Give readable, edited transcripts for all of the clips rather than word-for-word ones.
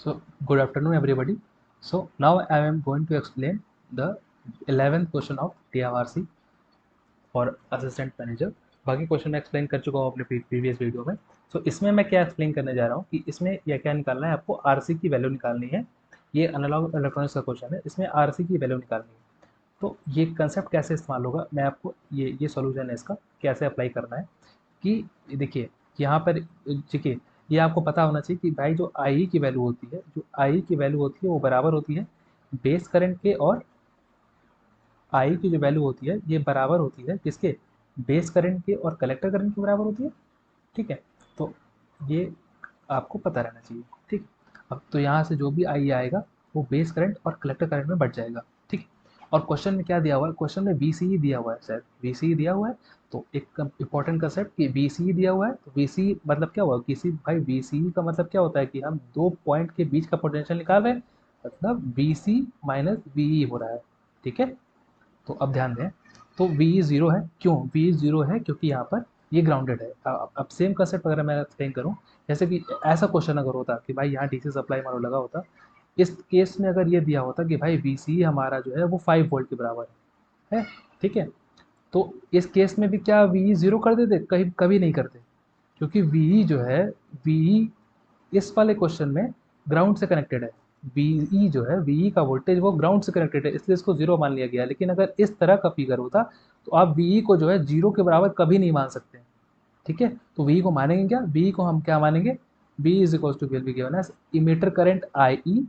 So, good afternoon, everybody. So, now I am going to explain the 11th question of TRC और assistant manager. बाकी question मैं explain कर चुका हूँ अपने प्रीवियस वीडियो में। सो इसमें मैं क्या एक्सप्लेन करने जा रहा हूँ कि इसमें यह क्या निकालना है, आपको आरसी की वैल्यू निकालनी है। ये एनालॉग इलेक्ट्रॉनिक्स का क्वेश्चन है, इसमें आरसी की वैल्यू निकालनी है। तो ये कंसेप्ट कैसे इस्तेमाल होगा, मैं आपको ये सॉल्यूशन है इसका कैसे अप्लाई करना है कि देखिए यहाँ पर देखिए ये आपको पता होना चाहिए कि भाई जो आई की वैल्यू होती है, जो आई की वैल्यू होती है वो बराबर होती है बेस करंट के, और आई की जो वैल्यू होती है ये बराबर होती है किसके, बेस करंट के और कलेक्टर करंट के बराबर होती है। ठीक है, तो ये आपको पता रहना चाहिए। ठीक, अब तो यहाँ से जो भी आई आएगा वो बेस करंट और कलेक्टर करंट में बढ़ जाएगा। ठीक है, और क्वेश्चन में क्या दिया हुआ है, क्वेश्चन में वीसीई दिया हुआ है, शायद वीसीई दिया हुआ है। तो एक इंपॉर्टेंट कंसेप्ट कि वीसीई दिया हुआ है, तो वीसीई मतलब क्या हुआ, किसी भाई वीसीई का मतलब क्या होता है कि हम दो पॉइंट के बीच का पोटेंशियल निकाल रहे हैं, मतलब वीसी माइनस वीई हो रहा है। ठीक है, तो अब ध्यान दें, तो वी जीरो है, क्यों वी जीरो है, क्योंकि यहाँ पर ये ग्राउंडेड है। अब सेम कंसेप्ट अगर मैं एक्सप्लेन करूँ, जैसे कि ऐसा क्वेश्चन अगर होता कि भाई यहाँ डीसी सप्लाई मान लो लगा होता, इस केस में अगर ये दिया होता कि भाई वीसी हमारा जो है वो 5 वोल्ट के बराबर है। ठीक है, तो इस केस में भी क्या वी जीरो कर देते, कहीं कभी नहीं करते, क्योंकि वी जो है, वी इस वाले क्वेश्चन में ग्राउंड से कनेक्टेड है। वीई जो है, वीई का वोल्टेज वो ग्राउंड से कनेक्टेड है, इसलिए इसको जीरो मान लिया गया। लेकिन अगर इस तरह का फिगर होता तो आप वीई को जो है जीरो के बराबर कभी नहीं मान सकते। ठीक है, तो वी को मानेंगे क्या, वी को हम क्या मानेंगे, B is equal to will be given as emitter current I E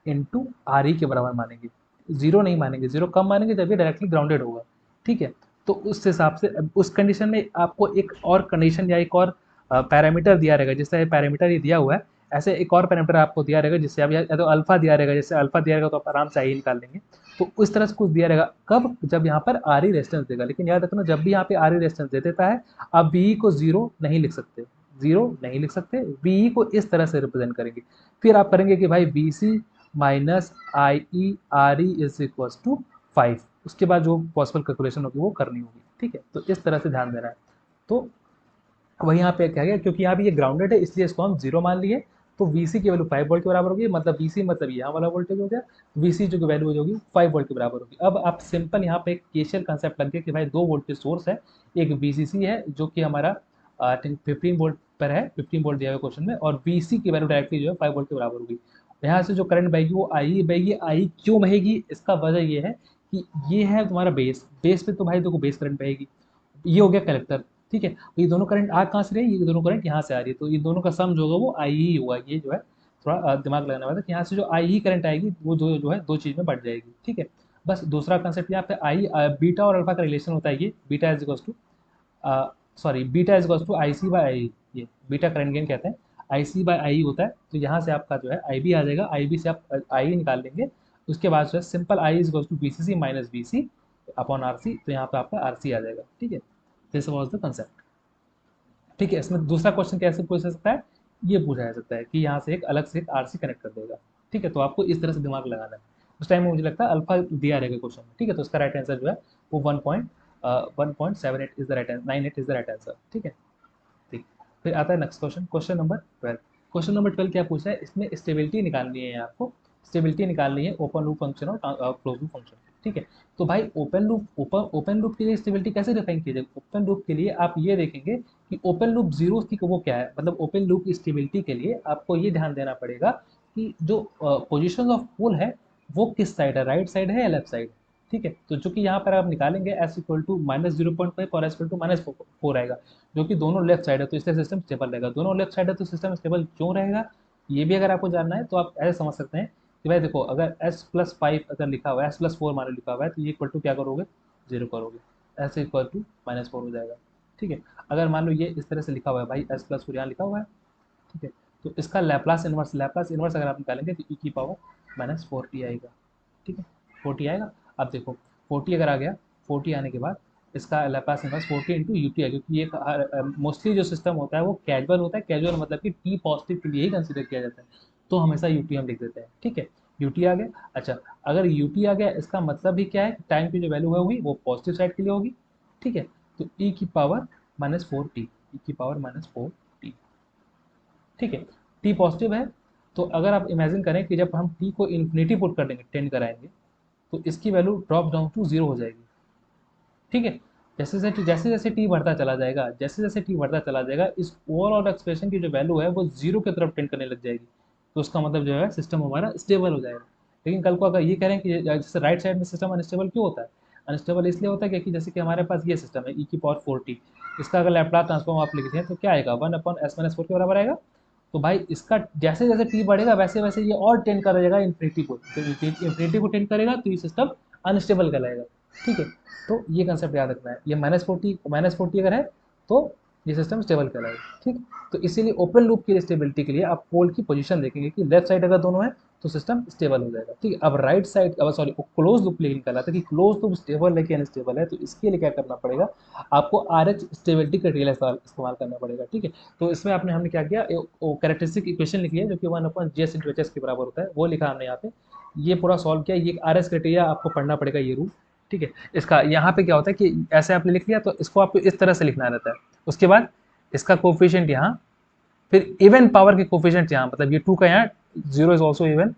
into R E के बराबर मानेंगे। जीरो नहीं मानेंगे, जीरो कम मानेंगे जब ये डायरेक्टली ग्राउंडेड होगा। ठीक है, तो उस हिसाब से उस कंडीशन में आपको एक और कंडीशन या एक और पैरामीटर दिया रहेगा, जैसे पैरामीटर ये दिया हुआ है, ऐसे एक और पैरामीटर आपको दिया रहेगा, जिससे आप या तो अल्फा दिया रहेगा, जैसे अल्फा दिया रहेगा तो आप आराम से आई निकाल लेंगे। तो उस तरह से कुछ दिया रहेगा, कब, जब यहाँ पर आर ई रेजिस्टेंस देगा। लेकिन याद रखना, जब भी यहाँ पे आर ई रेजिस्टेंस दे देता है, आप बी को जीरो नहीं लिख सकते, जीरो नहीं लिख सकते, बी को इस तरह से रिप्रेजेंट करेंगे। फिर आप करेंगे कि भाई B C minus I E R E is equal to 5, उसके बाद जो पॉसिबल कैलकुलेशन होगी वो करनी होगी। ठीक है, तो इस तरह से ध्यान देना है। तो वही यहाँ पे क्या गया, क्योंकि यहाँ भी ये ग्राउंडेड है इसलिए इसको हम जीरो मान लिए। तो वीसी की वैल्यू 5 वोल्ट के बराबर होगी, मतलब वीसी मतलब यहाँ वाला वोल्टेज हो गया, वीसी जो वैल्यू होगी 5 वोल्ट के बराबर होगी। अब आप सिंपल यहाँ पे एक केशियल कंसेप्ट लग गया कि भाई दो वोल्टेज सोर्स है, एक वीसीसी है जो कि हमारा आई थिंक 15 वोल्ट पर है, 15 वोल्ट दिया हुआ क्वेश्चन में, और वीसी की वैल्यू डायरेक्टली जो है 5 वोल्ट के बराबर होगी। यहाँ से जो करंट बहेगी वो आई बहेगी। आई क्यों बहेगी, इसका वजह ये है कि ये है तुम्हारा बेस, बेस पे तो भाई देखो बेस करंट बहेगी। ये हो गया कलेक्टर। ठीक है, ये दोनों करंट आ कहाँ से रही है, ये दोनों करंट यहाँ से आ रही है, तो ये दोनों का सम जो होगा वो आई ही होगा। ये जो है थोड़ा दिमाग लगाना पड़ता है कि यहाँ से जो आई ही करंट आएगी वो जो है दो चीज़ में बढ़ जाएगी। ठीक है, बस दूसरा कंसेप्ट यहाँ पे आई बीटा और अल्फा का रिलेशन होता है, ये beta is equals to sorry beta is equals to I C by I, ये बीटा करंट गेन कहते हैं, आई सी बाई आई होता है। तो यहाँ से आपका जो है आई बी आ जाएगा, आई बी से आप आई निकाल लेंगे। उसके बाद जो है simple I is equals to B C C minus B C upon R C, तो यहाँ पे आपका आर सी आ जाएगा। ठीक है, दिस वाज द कंसेप्ट। ठीक है, इसमें दूसरा क्वेश्चन कैसे पूछ सकता है, ये पूछा जा सकता है कि यहाँ से एक अलग से एक आरसी कनेक्ट कर देगा। ठीक है, तो आपको इस तरह से दिमाग लगाना है। उस टाइम में मुझे लगता है अल्फा दिया रहेगा क्वेश्चन में। ठीक है, तो इसका राइट आंसर जो है वो 1.78 is the right answer, 98 is the right answer. ठीक है, ठीक। फिर आता है next question, question number 12। Question number 12 क्या पूछा है, इसमें स्टेबिलिटी निकालनी है आपको। स्टेबिलिटी निकालनी है ओपन लूप फंक्शन और क्लोज लूप फंक्शन। ठीक है, तो भाई ओपन लूप के लिए स्टेबिलिटी कैसे डिफाइन की जाए, ओपन लूप के लिए आप ये देखेंगे कि ओपन लूप जीरो की वो क्या है, मतलब ओपन लूप की स्टेबिलिटी के लिए आपको ये ध्यान देना पड़ेगा कि जो पोजिशन ऑफ पोल है वो किस साइड है, राइट साइड है या लेफ्ट साइड। ठीक है, तो जो कि यहाँ पर आप निकालेंगे एस इक्वल टू -0.5 और एस इक्वल टू -4 आएगा, जो कि दोनों लेफ्ट साइड है, तो इसलिए सिस्टम स्टेबल रहेगा। दोनों लेफ्ट साइड है तो सिस्टम स्टेबल क्यों रहेगा, ये भी अगर आपको जानना है तो आप ऐसे समझ सकते हैं कि भाई देखो, अगर s+5 अगर लिखा हुआ है, s+4 मान लो लिखा हुआ है, तो ये इक्वल टू क्या करोगे, जीरो करोगे, s इक्वल टू -4 हो जाएगा। ठीक है, अगर मान लो ये इस तरह से लिखा हुआ है, भाई s+4 यहाँ लिखा हुआ है। ठीक है, तो इसका लैप्लास इन्वर्स अगर आप निकालेंगे तो e की पावर -4t आएगा। ठीक है, 40 आएगा। अब देखो 40 अगर आ गया, 40 आने के बाद इसका Laplace inverse 40 into U T है, क्योंकि ये मोस्टली जो सिस्टम होता है वो कैजुअल होता है। कैजुअल मतलब कि टी पॉजिटिव के लिए ही कंसिडर किया जाता है, तो हमेशा यू टी हम लिख देते हैं। ठीक है, यू टी आ गया। अच्छा, अगर यू टी आ गया इसका मतलब भी क्या है, टाइम की जो वैल्यू है होगी वो पॉजिटिव साइड के लिए होगी। ठीक है, तो ई की पावर -4t, ई की पावर -4t। ठीक है, टी पॉजिटिव है, तो अगर आप इमेजिन करें कि जब हम टी को इन्फिनिटी पुट कर देंगे, 10 कराएंगे, तो इसकी वैल्यू ड्रॉप डाउन टू 0 हो जाएगी। ठीक है, जैसे जैसे टी बढ़ता चला जाएगा, जैसे जैसे टी बढ़ता चला जाएगा, इस ओवरऑल एक्सप्रेशन की जो वैल्यू है वो 0 की तरफ टेंड करने लग जाएगी। तो उसका मतलब जो है सिस्टम हमारा स्टेबल हो जाएगा। लेकिन कल को अगर ये करें कि जैसे राइट साइड में सिस्टम अनस्टेबल क्यों होता है? अनस्टेबल इसलिए होता है क्योंकि जैसे कि हमारे पास ये सिस्टम है e⁴t, इसका अगर लैप्लास ट्रांसफॉर्म आप लिखते हैं तो क्या आएगा, 1/s-4 के बराबर आएगा। तो भाई इसका जैसे जैसे टी बढ़ेगा वैसे वैसे ये और टेंड कर जाएगा इन्फिनिटी को, तो इन्फिनिटी को टेंड करेगा तो ये सिस्टम अनस्टेबल कहलाएगा। ठीक है, तो ये कंसेप्ट याद रखना है, ये -40 अगर है तो ये सिस्टम स्टेबल कहलाएगा। ठीक, तो इसीलिए ओपन लूप की स्टेबिलिटी के लिए आप पोल की पोजीशन देखेंगे कि लेफ्ट साइड अगर दोनों है तो सिस्टम स्टेबल हो जाएगा। ठीक है, अब राइट साइड, अब सॉरी क्लोज लूप लेकिन कहलाता है कि क्लोज लूप स्टेबल है कि अनस्टेबल है, तो इसके लिए क्या करना पड़ेगा, आपको RH स्टेबिलिटी क्राइटेरिया इस्तेमाल करना पड़ेगा। ठीक है, तो इसमें हमने क्या किया, कैरेक्टरिस्टिक इक्वेशन लिखी है जो कि 1/GS × HS के बराबर होता है, वो लिखा हमने यहाँ पे, ये पूरा सॉल्व किया। ये RH क्राइटेरिया आपको पढ़ना पड़ेगा, ये रूल। ठीक है, इसका यहाँ पे क्या होता है कि ऐसे आपने लिख लिया तो इसको आपको इस तरह से लिखना रहता है। उसके बाद इसका कोफिशिएंट यहाँ, फिर इवन पावर के कोफिशिएंट यहाँ, मतलब ये 2 का यहाँ 0 इज ऑल्सो इवन,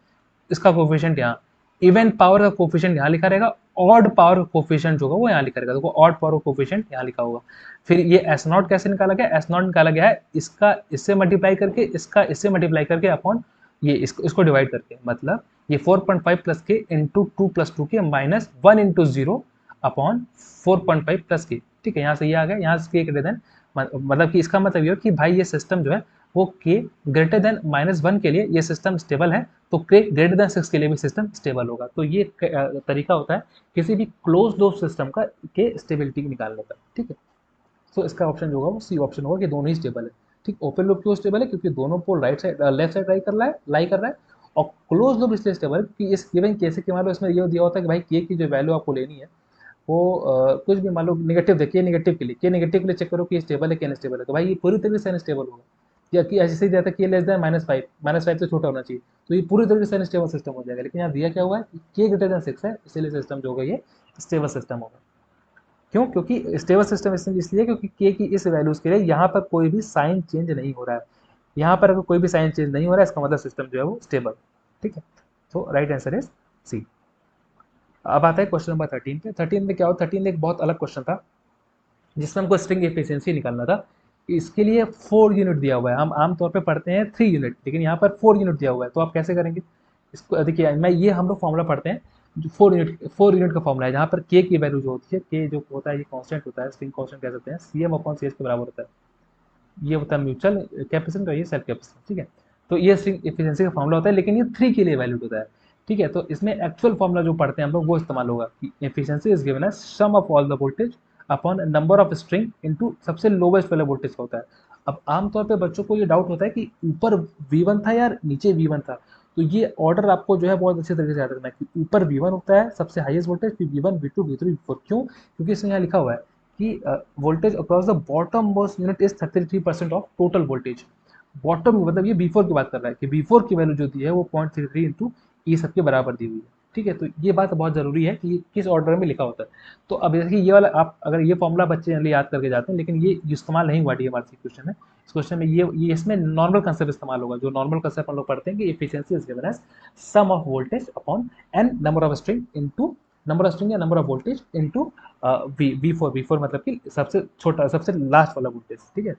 इसका कोफिशिएंट यहाँ, इवन पावर का कोफिशिएंट यहाँ लिखा रहेगा, ऑड पावर का कोफिशिएंट जो होगा वो यहाँ लिखा रहेगा, देखो ऑड पावर का कोफिशिएंट यहाँ लिखा होगा। फिर ये एस नॉट कैसे निकाला गया, एस नॉट निकाला गया है इसका इससे मल्टीप्लाई करके, इसका इससे मल्टीप्लाई करके अपॉन ये इसको डिवाइड करके, मतलब ये 4.5 प्लस के इंटू 2 प्लस 2 के माइनस 1 इंटू 0 अपॉन 4.5 प्लस के। ठीक है, यहाँ से ये आ गया, यहाँ से के ग्रेटर देन, मतलब कि इसका मतलब ये कि भाई ये सिस्टम जो है वो के ग्रेटर देन -1 के लिए ये सिस्टम स्टेबल है, तो के ग्रेटर देन 6 के लिए भी सिस्टम स्टेबल होगा। तो ये तरीका होता है किसी भी क्लोज लूप सिस्टम का के स्टेबिलिटी निकालने का। ठीक है, तो इसका ऑप्शन जो होगा वो सी ऑप्शन होगा कि दोनों ही स्टेबल है। ठीक, ओपन लूप क्यों स्टेबल है, क्योंकि दोनों pole right side left side lie कर रहा है। और क्लोज लूप इसलिए स्टेबल है क्योंकि इस गिवन केस के मान लो इसमें ये दिया होता है कि भाई के की जो वैल्यू आपको लेनी है वो कुछ भी मान लो नेगेटिव देखिए, नेगेटिव के लिए के नेगेटिव के लिए चेक करो कि स्टेबल है कि अनस्टेबल है, तो भाई ये पूरी तरीके से अनस्टेबल होगा। या कि ऐसे ही दिया था कि लेस देन -5, -5 से छोटा होना चाहिए, तो ये पूरी तरीके से अनस्टेबल सिस्टम हो जाएगा। लेकिन यहाँ दिया क्या हुआ है, के ग्रेटर देन 6 है, इसीलिए सिस्टम जो होगा ये स्टेबल सिस्टम होगा। क्यों, क्योंकि स्टेबल सिस्टम इसलिए क्योंकि के की इस वैल्यूज के लिए यहाँ पर कोई भी साइन चेंज नहीं हो रहा है। यहाँ पर अगर कोई भी साइन चेंज नहीं हो रहा है, इसका मतलब सिस्टम जो है वो स्टेबल। ठीक है, तो राइट आंसर इज सी। अब आता है क्वेश्चन नंबर 13 पे। 13 में क्या हो, 13 में एक बहुत अलग क्वेश्चन था जिसमें हमको स्ट्रिंग एफिशिएंसी निकालना था। इसके लिए 4 यूनिट दिया हुआ है, हम आमतौर पे पढ़ते हैं 3 यूनिट, लेकिन यहाँ पर 4 यूनिट दिया हुआ है, तो आप कैसे करेंगे इसको? देखिए मैं ये हम लोग फॉर्मूला पढ़ते हैं जो 4 यूनिट का फॉर्मूला है, जहाँ पर के की वैल्यू जो होती है, के जो होता है ये कांस्टेंट होता है, स्ट्रिंग कांस्टेंट कह सकते हैं, CM/CS के बराबर होता है। ये होता है म्यूचुअल कैपेसिटेंस और ये सेल्फ कैपेसिटेंस। ठीक है, तो ये स्ट्रिंग एफिशिएंसी का फॉर्मूला होता है, लेकिन ये 3 के लिए वैल्यूड होता है। ठीक है, तो इसमें एक्चुअल फॉर्मूला जो पढ़ते हैं हम लोग वो इस्तेमाल होगा कि efficiency is given as sum of all the voltage upon number of string into सबसे लोवेस्ट वाला वोल्टेज का होता है। अब आमतौर पे बच्चों को ये डाउट होता है कि ऊपर V1 था यार नीचे V1 था, तो ये ऑर्डर आपको जो है बहुत अच्छे तरीके से याद रखना है कि ऊपर V1 होता है सबसे हाईएस्ट वोल्टेज, फिर V1 V2 V3 V4। क्यों? क्योंकि इसमें यहाँ लिखा हुआ है कि voltage across the bottom most unit is 33% of total voltage. Bottom मतलब ये B4 की बात कर रहा है कि B4 की वैल्यू जो दी है वो 0.33 इंटू ई सब के बराबर दी हुई है। ठीक है, तो ये बात बहुत जरूरी है कि किस ऑर्डर में लिखा होता है। तो अब देखिए ये वाला आप अगर ये फॉर्मूला बच्चे जनरली याद करके जाते हैं, लेकिन ये इस्तेमाल नहीं हुआ DMRC क्वेश्चन में। इस क्वेश्चन में ये इसमें नॉर्मल कंसेप्ट इस्तेमाल होगा, जो नॉर्मल कंसेप्ट हम लोग पढ़ते हैं कि efficiency is given as sum of voltage upon n number of string into number of string या number of voltage into V4 मतलब कि सबसे छोटा सबसे लास्ट वाला वोल्टेज। ठीक है,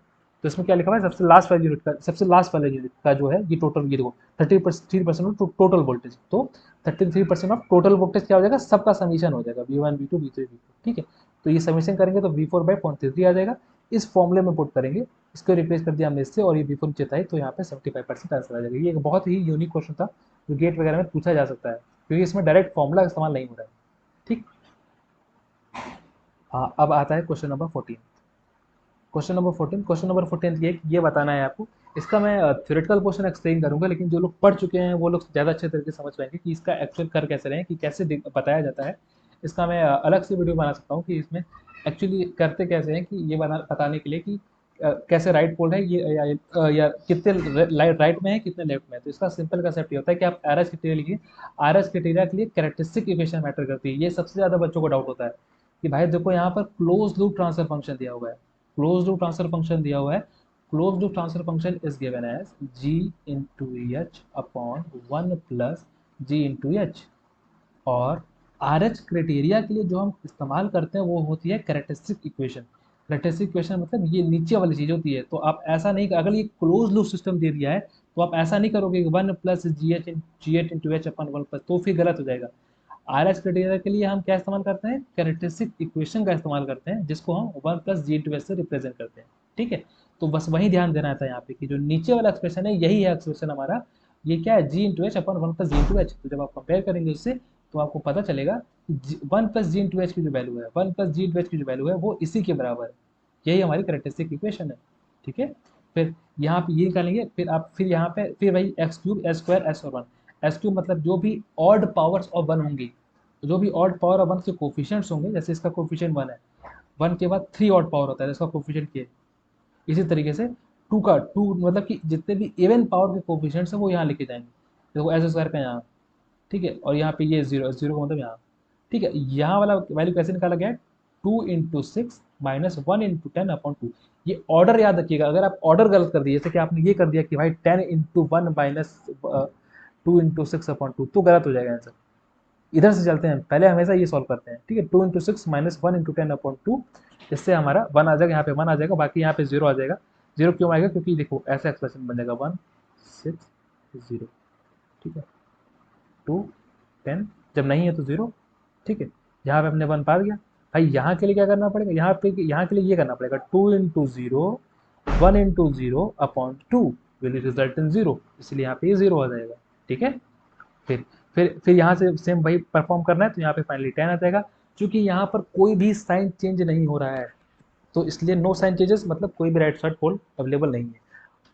तो इसमें क्या लिखा हुआ है, सबसे लास्ट वाले यूनिट का, सबसे लास्ट वाले यूनिट का जो है ये टोटल, ये देखो 33% ऑफ टोटल वोल्टेज, तो 33% ऑफ टोटल वोल्टेज क्या हो जाएगा, सबका समीशन हो जाएगा V1 V2 V3 V4। ठीक है, तो ये समीशन करेंगे तो V4/0.33 आ जाएगा। इस फॉर्मूले में पुट करेंगे, इसको रिप्लेस कर दिया हमने इससे, और ये V4 नीचे था तो यहाँ पे 75% आंसर आ जाएगा। ये एक बहुत ही यूनिक क्वेश्चन था जो गेट वगैरह में पूछा जा सकता है, क्योंकि इसमें डायरेक्ट फॉर्मूला इस्तेमाल नहीं हो रहा है। ठीक, हाँ अब आता है क्वेश्चन नंबर 14। क्वेश्चन नंबर 14 ये बताना है आपको, इसका मैं थ्योरेटिकल पोर्शन एक्सप्लेन करूंगा, लेकिन जो लोग पढ़ चुके हैं वो लोग ज़्यादा अच्छे तरीके से समझ पाएंगे कि इसका एक्चुअल कर कैसे रहे हैं, कि कैसे बताया जाता है। इसका मैं अलग से वीडियो बना सकता हूँ कि इसमें एक्चुअली करते कैसे हैं, कि ये बताने के लिए कि कैसे राइट पोल है ये, या कितने राइट में है कितने लेफ्ट में है। तो इसका सिंपल कंसेप्ट ये होता है कि आप आर एस क्राइटेरिया लिखिए। आर एस क्राइटेरिया के लिए कैरेक्टरिस्टिक इक्वेशन मैटर करती है, ये सबसे ज़्यादा बच्चों को डाउट होता है कि भाई देखो यहाँ पर क्लोज लूप ट्रांसफर फंक्शन दिया हुआ है, क्लोज लूप ट्रांसफर फंक्शन दिया हुआ है, close loop transfer function is given as g into H upon 1 plus G into H. और आर एच क्राइटेरिया के लिए जो हम इस्तेमाल करते हैं वो होती है कैरेक्टरिस्टिक इक्वेशन। कैरेक्टरिस्टिक इक्वेशन मतलब ये नीचे वाली चीज़ होती है। तो आप ऐसा नहीं, अगर ये क्लोज लूप सिस्टम दे दिया है तो आप ऐसा नहीं करोगे 1 plus G H into H upon 1 plus, तो फिर गलत हो जाएगा। आर एच क्राइटेरिया के लिए हम क्या इस्तेमाल करते हैं, कैरेक्टरिस्टिक इक्वेशन का इस्तेमाल करते हैं, जिसको हम 1 प्लस जी इंटू एच से रिप्रेजेंट करते हैं। ठीक है, तो बस वही ध्यान देना था यहाँ पे कि जो नीचे वाला एक्सप्रेशन है यही है एक्सप्रेशन हमारा। ये क्या है, जी into H upon 1 plus G into H. तो जब आप कंपेयर करेंगे उससे तो आपको पता चलेगा कि 1 प्लस जी इंटू एच की जो वैल्यू है, 1 प्लस जी इंटू एच की जो वैल्यू है वो इसी के बराबर है। यही हमारी कैरेक्टरिस्टिक इक्वेशन है। ठीक है, फिर यहाँ पे ये निकालेंगे, फिर आप फिर यहाँ पे फिर वही x cube S square S और वन। एस क्यूब मतलब जो भी ऑड पावर्स ऑफ वन होंगी, जो भी ऑड पावर ऑफ वन के कोफिशिएंट्स होंगे, जैसे इसका कोफिशिएंट वन है, वन के बाद 3 ऑड पावर होता है इसका कोफिशिएंट के। इसी तरीके से टू का टू मतलब कि जितने भी इवन पावर के कोफिशिएंट्स हैं वो यहाँ लिखे जाएंगे। देखो एस स्क्वायर का यहाँ, ठीक है, और यहाँ पे ये जीरो, जीरो का मतलब यहाँ। ठीक है, यहाँ वाला वैल्यू कैसे निकाला गया है, 2 इंटू 6 माइनस 1 इंटू 10 अपॉन 2। ये ऑर्डर याद रखिएगा, अगर आप ऑर्डर गलत कर दिए, जैसे कि आपने ये कर दिया कि भाई 10 इंटू 1 माइनस 2 इंटू 6 अपॉन 2, तो गलत हो जाएगा आंसर। इधर से चलते हैं, पहले हमेशा ये सॉल्व करते हैं। ठीक है, 2 इंटू 6 माइनस 1 इंटू 10 अपॉन 2, इससे हमारा 1 आ जाएगा, यहाँ पे 1 आ जाएगा, बाकी यहाँ पे 0 आ जाएगा। 0 क्यों आएगा, क्योंकि देखो ऐसा एक्सप्रेशन बन जाएगा 1 6 0। ठीक है, 2 10, जब नहीं है तो 0। ठीक है, यहाँ पे अपने 1 पा गया। भाई यहाँ के लिए क्या करना पड़ेगा, यहाँ के लिए ये करना पड़ेगा 2 into 0 1 into 0 upon 2 will result in 0, इसलिए यहाँ पे ये 0 आ जाएगा। ठीक है, फिर फिर यहाँ से सेम वही परफॉर्म करना है, तो यहाँ पे फाइनली 10 आ जाएगा। क्योंकि यहाँ पर कोई भी साइन चेंज नहीं हो रहा है, तो इसलिए नो साइन चेंजेस मतलब कोई भी राइट साइड पोल अवेलेबल नहीं है।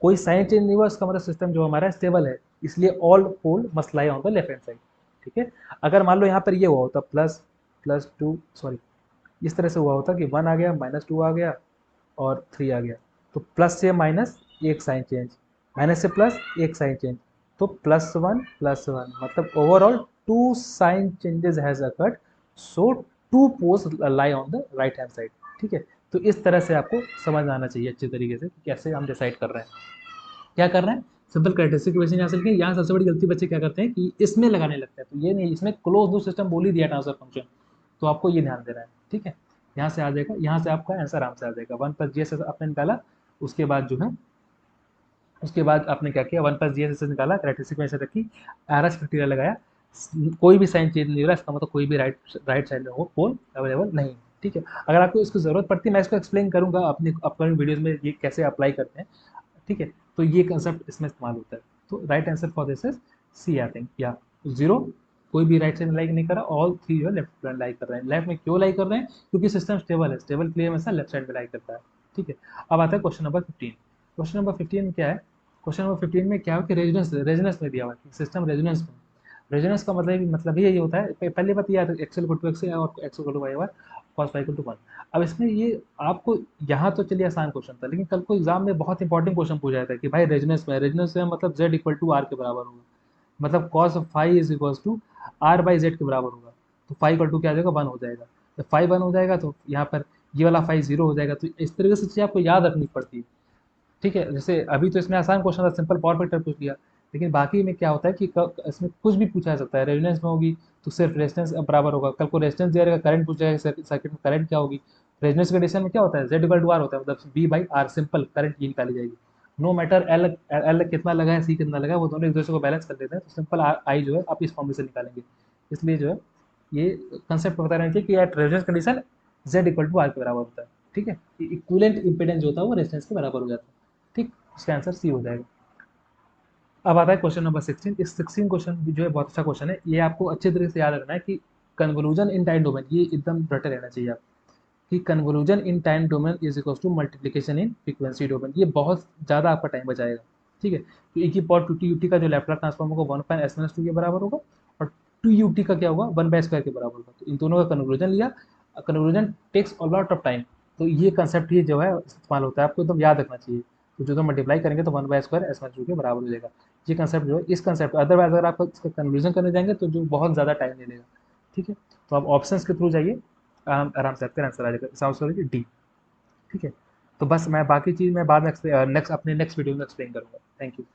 कोई साइन चेंज नहीं हुआ, इसका मतलब सिस्टम जो हमारा स्टेबल है, इसलिए all pole must lie on the left hand side. ठीक है, अगर मान लो यहाँ पर ये हुआ होता प्लस प्लस टू सॉरी, इस तरह से हुआ होता कि 1 आ गया, -2 आ गया और 3 आ गया, तो प्लस से माइनस एक साइन चेंज, माइनस से प्लस एक साइन चेंज, तो +1 +1 मतलब overall 2 sign changes has occurred, so 2 poles lie on the right hand side. ठीक है, तो इस तरह से आपको समझ आना चाहिए अच्छे तरीके से कि कैसे हम डिसाइड कर रहे हैं, क्या कर रहे हैं। सिंपल कैरेक्टरिस्टिक इक्वेशन हासिल की, यहाँ सबसे बड़ी गलती बच्चे क्या करते हैं कि इसमें लगाने लगते हैं, तो ये नहीं, इसमें क्लोज लूप सिस्टम बोल ही दिया ट्रांसफर फंक्शन, तो आपको ये ध्यान देना है। ठीक है, यहाँ से आ जाएगा, यहाँ से आपका आंसर आराम से आ जाएगा। 1 प्लस जी एस आपने निकाला, उसके बाद जो है उसके बाद आपने क्या किया, 1 प्लस जी एस निकाला, कैरेक्टरिस्टिक में ऐसे रखी, आर एस क्राइटेरिया लगाया, कोई भी साइन चेंज नहीं हो रहा, इसका मतलब कोई भी राइट साइड में हो पोल अवेलेबल नहीं। ठीक है, अगर आपको इसकी जरूरत पड़ती है मैं इसको एक्सप्लेन करूंगा अपनी अपकमिंग वीडियोज में ये कैसे अप्लाई करते हैं। ठीक है, तो ये कंसेप्ट इसमें इस्तेमाल होता है। तो right answer for this is C I think, या 0, कोई भी राइट साइड में लाइक नहीं कर रहा, ऑल 3 जो है लेफ्ट में लाइक कर रहे हैं। लेफ्ट में क्यों लाइक कर रहे हैं, क्योंकि सिस्टम स्टेबल है, स्टेबल के लिए हमेशा लेफ्ट साइड में लाइक करता है। ठीक है, अब आता है क्वेश्चन नंबर 15। क्वेश्चन नंबर 15 में क्या है, क्वेश्चन नंबर 15 में क्या है कि रेजोनेंस, रेजोनेंस में दिया हुआ है सिस्टम रेजोनेंस में। रेजोनेंस का मतलब यही होता है, पहले बात याद, एक्स इक्वल टू एक्स और एक्स इक्वल टू वाई और कॉस वाई इक्वल टू 1। अब इसमें ये आपको, यहाँ तो चलिए आसान क्वेश्चन था, लेकिन कल को एग्जाम में बहुत इंपॉर्टेंट क्वेश्चन पूछा जाता है कि भाई रेजोनेंस में, रेजोनेंस में मतलब z इक्वल टू आर के बराबर होगा, मतलब cos phi is equal to R by Z के बराबर होगा। तो फाई इक्वल टू क्या आ जाएगा, 1 हो जाएगा। जब फाई 1 हो जाएगा तो यहाँ पर ये वाला फाई 0 हो जाएगा। तो इस तरीके से चीज़ें आपको याद रखनी पड़ती है। ठीक है, जैसे अभी तो इसमें आसान क्वेश्चन था, सिंपल पावर फैक्टर पूछ लिया, लेकिन बाकी में क्या होता है कि इसमें कुछ भी पूछा जा सकता है। रेजोनेंस में होगी तो सिर्फ रेजिस्टेंस बराबर होगा, कल को रेजिस्टेंस दिया रहेगा, करंट पूछा जाएगा, सर्किट में करंट क्या होगी। रेजोनेंस कंडीशन में क्या होता है, जेड इक्वल टू आर होता है, मतलब B by R, simple current ये निकाली जाएगी। नो मैटर एल एल कितना लगा है, सी कितना लगा है, वो दोनों एक दूसरे को बैलेंस कर देते हैं, तो सिंपल आई जो है आप इस फॉर्म से निकालेंगे। इसलिए जो है ये कंसेप्ट पता रहना चाहिए कि at resonance condition Z equal to R के बराबर होता है। ठीक है, इक्विवेलेंट इंपेडेंस जो होता है वो रेजिस्टेंस के बराबर हो जाता है। ठीक, उसका आंसर सी हो जाएगा। अब आता है क्वेश्चन नंबर 16। इस 16 क्वेश्चन भी जो है बहुत अच्छा क्वेश्चन है, ये आपको अच्छे तरीके से याद रखना है कि कन्वोलूजन इन टाइम डोमेन, ये एकदम रटे रहना चाहिए आप, कि convolution in time domain is equal to multiplication in frequency domain. ये बहुत ज़्यादा आपका टाइम बचाएगा। ठीक है, तो एक ही पॉट टू टी यू टी का जो लैप्लास ट्रांसफॉर्म होगा 1/(s-2) के बराबर होगा, और टू यू टी का क्या होगा, 1/2 के बराबर होगा। तो इन दोनों का कन्वोलूजन लिया, convolution takes a lot of time, तो ये कंसेप्ट ही जो है इस्तेमाल होता है, आपको एकदम याद रखना चाहिए। तो जो तो मल्टीप्लाई करेंगे तो 1/2 के बराबर हो जाएगा। ये कंसेप्ट जो है, इस कंसेप्ट, अदरवाइज अगर आप इसका कन्वर्जन करने जाएंगे तो जो बहुत ज़्यादा टाइम ले लेगा। ठीक है, तो आप ऑप्शंस के थ्रू जाइए, आराम से आपका आंसर आ जाएगा। South sorry D. ठीक है, तो बस मैं बाकी चीज़ मैं बाद में नेक्स्ट अपने नेक्स्ट वीडियो में एक्सप्लेन करूँगा। Thank you.